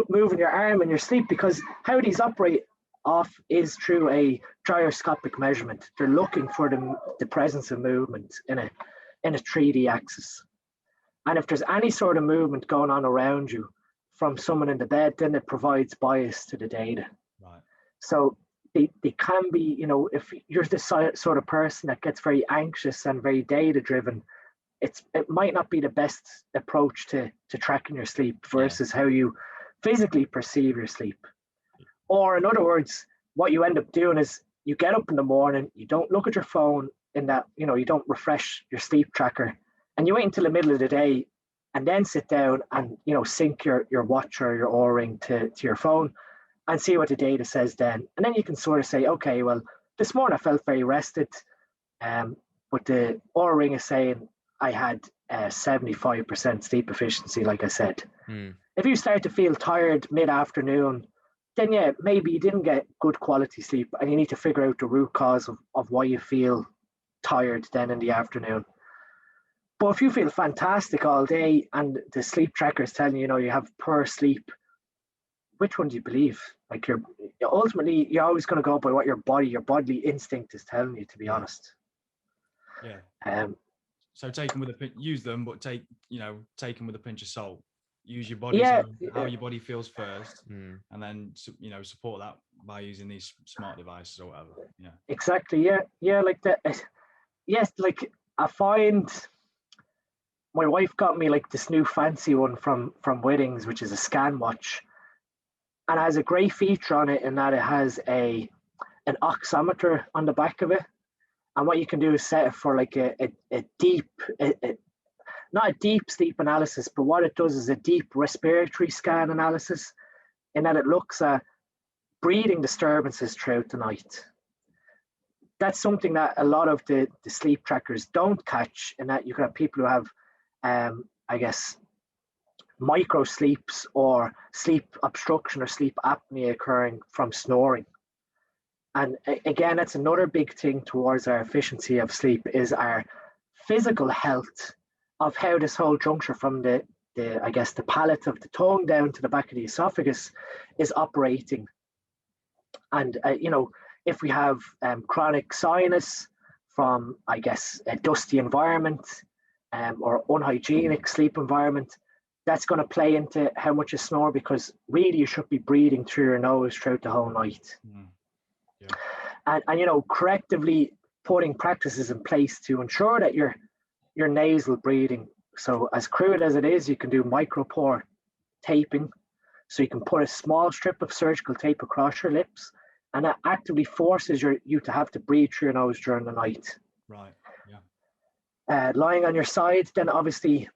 moving your arm in your sleep, because how these operate off is through a gyroscopic measurement. They're looking for the presence of movement in a 3D axis. And if there's any sort of movement going on around you from someone in the bed, then it provides bias to the data. Right. So they can be, if you're the sort of person that gets very anxious and very data driven, it might not be the best approach to tracking your sleep versus how you physically perceive your sleep. Or in other words, what you end up doing is you get up in the morning, you don't look at your phone in that, you don't refresh your sleep tracker, and you wait until the middle of the day and then sit down and, sync your watch or your Oura ring to your phone and see what the data says then. And then you can sort of say, okay, well, this morning I felt very rested, but the Oura ring is saying I had 75% sleep efficiency, like I said. If you start to feel tired mid-afternoon, then maybe you didn't get good quality sleep and you need to figure out the root cause of why you feel tired then in the afternoon. But if you feel fantastic all day and the sleep tracker is telling you, you have poor sleep, which one do you believe? Like ultimately, you're always going to go by what your bodily instinct is telling you, to be honest. Yeah. So take them with a pinch, use them, but take them with a pinch of salt. Use your body, how your body feels first, and then support that by using these smart devices or whatever. Yeah. Exactly. Yeah. Like that. Yes. Like I find my wife got me like this new fancy one from Wittings, which is a scan watch, and it has a great feature on it in that it has an oximeter on the back of it. And what you can do is set it for like a deep, not a deep sleep analysis, but what it does is a deep respiratory scan analysis, in that it looks at breathing disturbances throughout the night. That's something that a lot of the sleep trackers don't catch, in that you can have people who have, I guess, micro sleeps or sleep obstruction or sleep apnea occurring from snoring. And again, that's another big thing towards our efficiency of sleep, is our physical health of how this whole juncture from the palate of the tongue down to the back of the esophagus is operating. And, if we have chronic sinus from, I guess, a dusty environment or unhygienic sleep environment, that's going to play into how much you snore, because really you should be breathing through your nose throughout the whole night. Yeah. And you know, correctively putting practices in place to ensure that your nasal breathing. So as crude as it is, you can do micropore taping. So you can put a small strip of surgical tape across your lips, and that actively forces you to have to breathe through your nose during the night. Right. Yeah. Lying on your side, then obviously,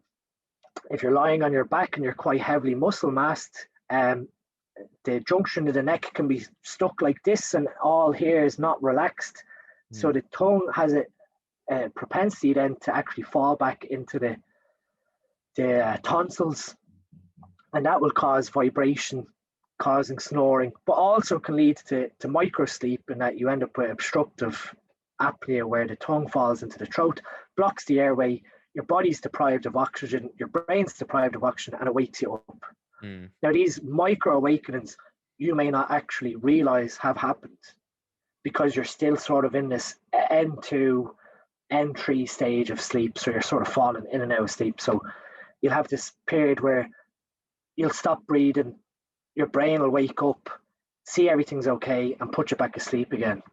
if you're lying on your back and you're quite heavily muscle massed, the junction of the neck can be stuck like this, and all here is not relaxed. So the tongue has a propensity then to actually fall back into the tonsils, and that will cause vibration, causing snoring, but also can lead to micro sleep, in that you end up with obstructive apnea where the tongue falls into the throat, blocks the airway, your body's deprived of oxygen, your brain's deprived of oxygen, and it wakes you up. Now, these micro awakenings you may not actually realize have happened, because you're still sort of in this N2, N3 stage of sleep. So you're sort of falling in and out of sleep. So you'll have this period where you'll stop breathing, your brain will wake up, see everything's okay, and put you back asleep again.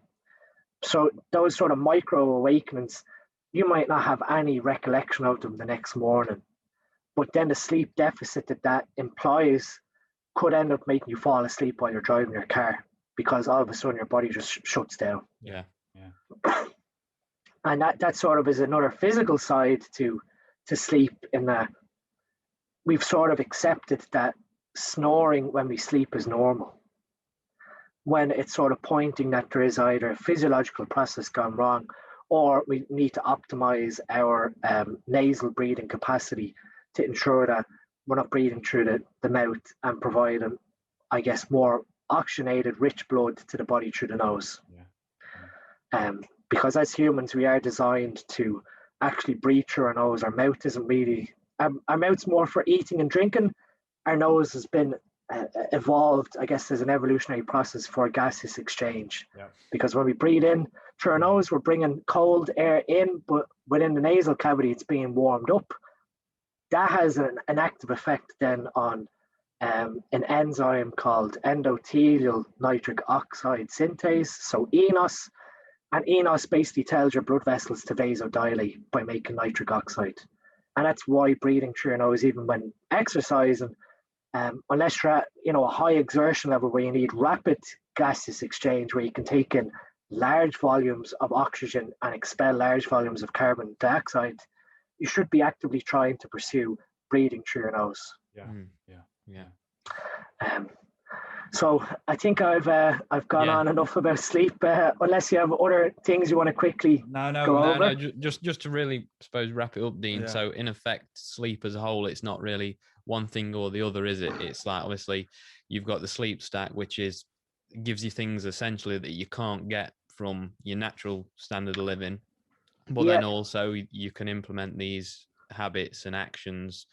So those sort of micro awakenings, you might not have any recollection of them the next morning, but then the sleep deficit that implies could end up making you fall asleep while you're driving your car, because all of a sudden your body just shuts down. Yeah. And that sort of is another physical side to sleep, in that we've sort of accepted that snoring when we sleep is normal, when it's sort of pointing that there is either a physiological process gone wrong, or we need to optimize our nasal breathing capacity to ensure that we're not breathing through the mouth and providing, I guess, more oxygenated, rich blood to the body through the nose. Because as humans, we are designed to actually breathe through our nose. Our mouth isn't really, our mouth's more for eating and drinking. Our nose has been evolved, I guess, as an evolutionary process for gaseous exchange. Because when we breathe in through our nose, we're bringing cold air in, but within the nasal cavity, it's being warmed up. That has an active effect then on an enzyme called endothelial nitric oxide synthase, so eNOS. And eNOS basically tells your blood vessels to vasodilate by making nitric oxide. And that's why breathing through your nose, even when exercising, unless you're at a high exertion level where you need rapid gaseous exchange, where you can take in large volumes of oxygen and expel large volumes of carbon dioxide, you should be actively trying to pursue breathing through your nose. So I think I've gone on enough about sleep. Unless you have other things you want to quickly go over. Just to really, suppose, wrap it up, Dean. So in effect, sleep as a whole, it's not really one thing or the other, is it? It's like, obviously you've got the sleep stack, which gives you things essentially that you can't get from your natural standard of living, but then also you can implement these habits and actions,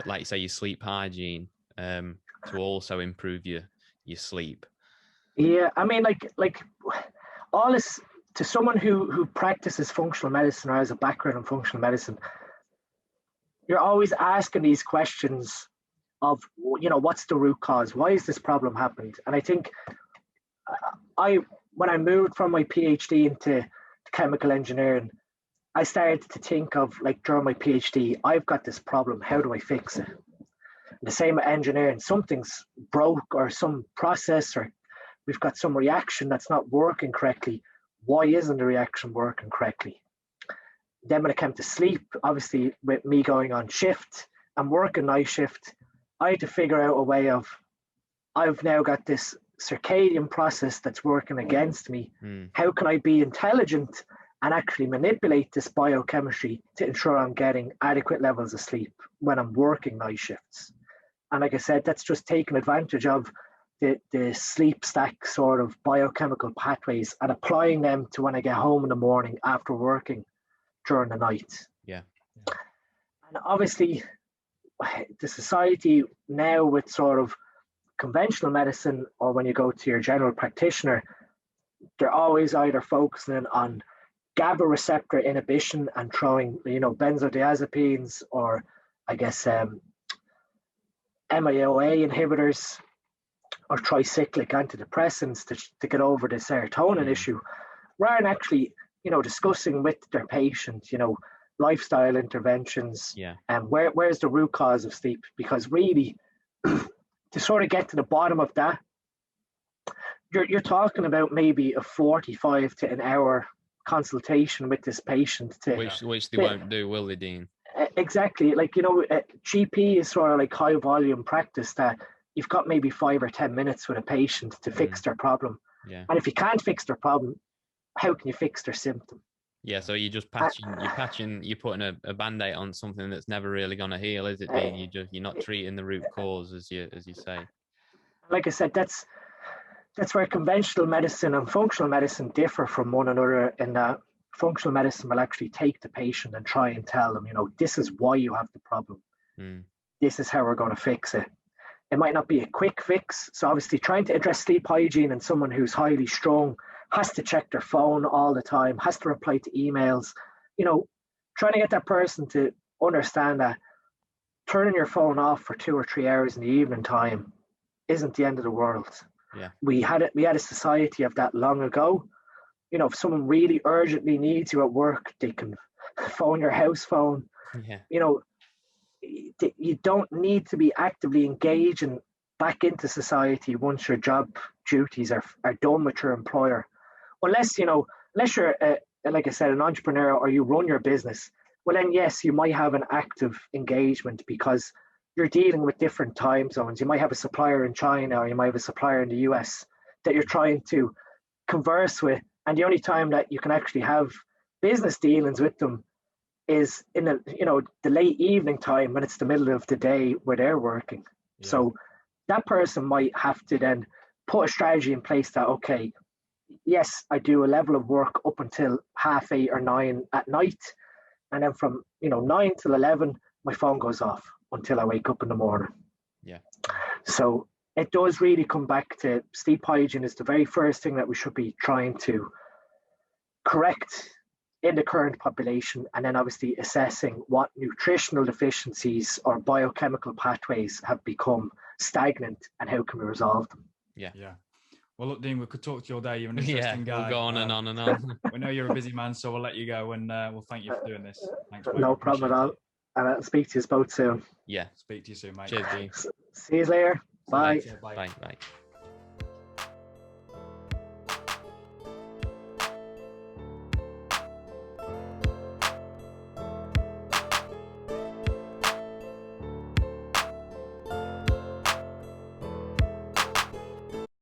like you say, your sleep hygiene, to also improve your sleep. Yeah, I mean, like all this, to someone who practices functional medicine or has a background in functional medicine, you're always asking these questions of, what's the root cause? Why has this problem happened? And I think when I moved from my PhD into chemical engineering, I started to think of, like, during my PhD, I've got this problem, how do I fix it? The same with engineering, something's broke, or some process, or we've got some reaction that's not working correctly. Why isn't the reaction working correctly? Then when it came to sleep, obviously with me going on shift and working night shift, I had to figure out a way of, I've now got this circadian process that's working against me. How can I be intelligent and actually manipulate this biochemistry to ensure I'm getting adequate levels of sleep when I'm working night shifts? And like I said, that's just taking advantage of the sleep stack sort of biochemical pathways and applying them to when I get home in the morning after working during the night. And obviously, the society now, with sort of conventional medicine, or when you go to your general practitioner, they're always either focusing on GABA receptor inhibition and throwing, benzodiazepines, or I guess MAOA inhibitors or tricyclic antidepressants to get over the serotonin issue, rather than actually, discussing with their patient, lifestyle interventions, and where's the root cause of sleep? Because really, to sort of get to the bottom of that, you're talking about maybe a 45 to an hour consultation with this patient which they won't do, will they, Dean? Exactly. Like, GP is sort of like high volume practice that you've got maybe 5 or 10 minutes with a patient to fix their problem. Yeah. And if you can't fix their problem, how can you fix their symptom? Yeah, so you're just patching, you're putting a band-aid on something that's never really going to heal, is it, Dean? You're not treating the root cause, as you say. Like I said, that's where conventional medicine and functional medicine differ from one another, in that functional medicine will actually take the patient and try and tell them, this is why you have the problem. This is how we're going to fix it. It might not be a quick fix. So obviously trying to address sleep hygiene in someone who's highly strung, has to check their phone all the time, has to reply to emails, trying to get that person to understand that turning your phone off for 2 or 3 hours in the evening time isn't the end of the world. Yeah. We had a society of that long ago. If someone really urgently needs you at work, they can phone your house phone. Yeah. You don't need to be actively engaging back into society once your job duties are done with your employer. Unless you're, like I said, an entrepreneur or you run your business, well then yes, you might have an active engagement because you're dealing with different time zones. You might have a supplier in China, or you might have a supplier in the US that you're trying to converse with, and the only time that you can actually have business dealings with them is in the late evening time, when it's the middle of the day where they're working. Yeah. So that person might have to then put a strategy in place that, okay, yes, I do a level of work up until 8:30 or 9 at night, and then from 9 till 11 my phone goes off until I wake up in the morning. Yeah. So it does really come back to sleep hygiene is the very first thing that we should be trying to correct in the current population, and then obviously assessing what nutritional deficiencies or biochemical pathways have become stagnant and how can we resolve them. Yeah. Well, look, Dean, we could talk to you all day. You're an interesting guy. We'll go on and on and on. We know you're a busy man, so we'll let you go, and we'll thank you for doing this. Thanks, mate. No problem at all. And I'll speak to you both soon. Yeah. Speak to you soon, mate. Cheers, Dean. See you later. Bye. Bye. Bye.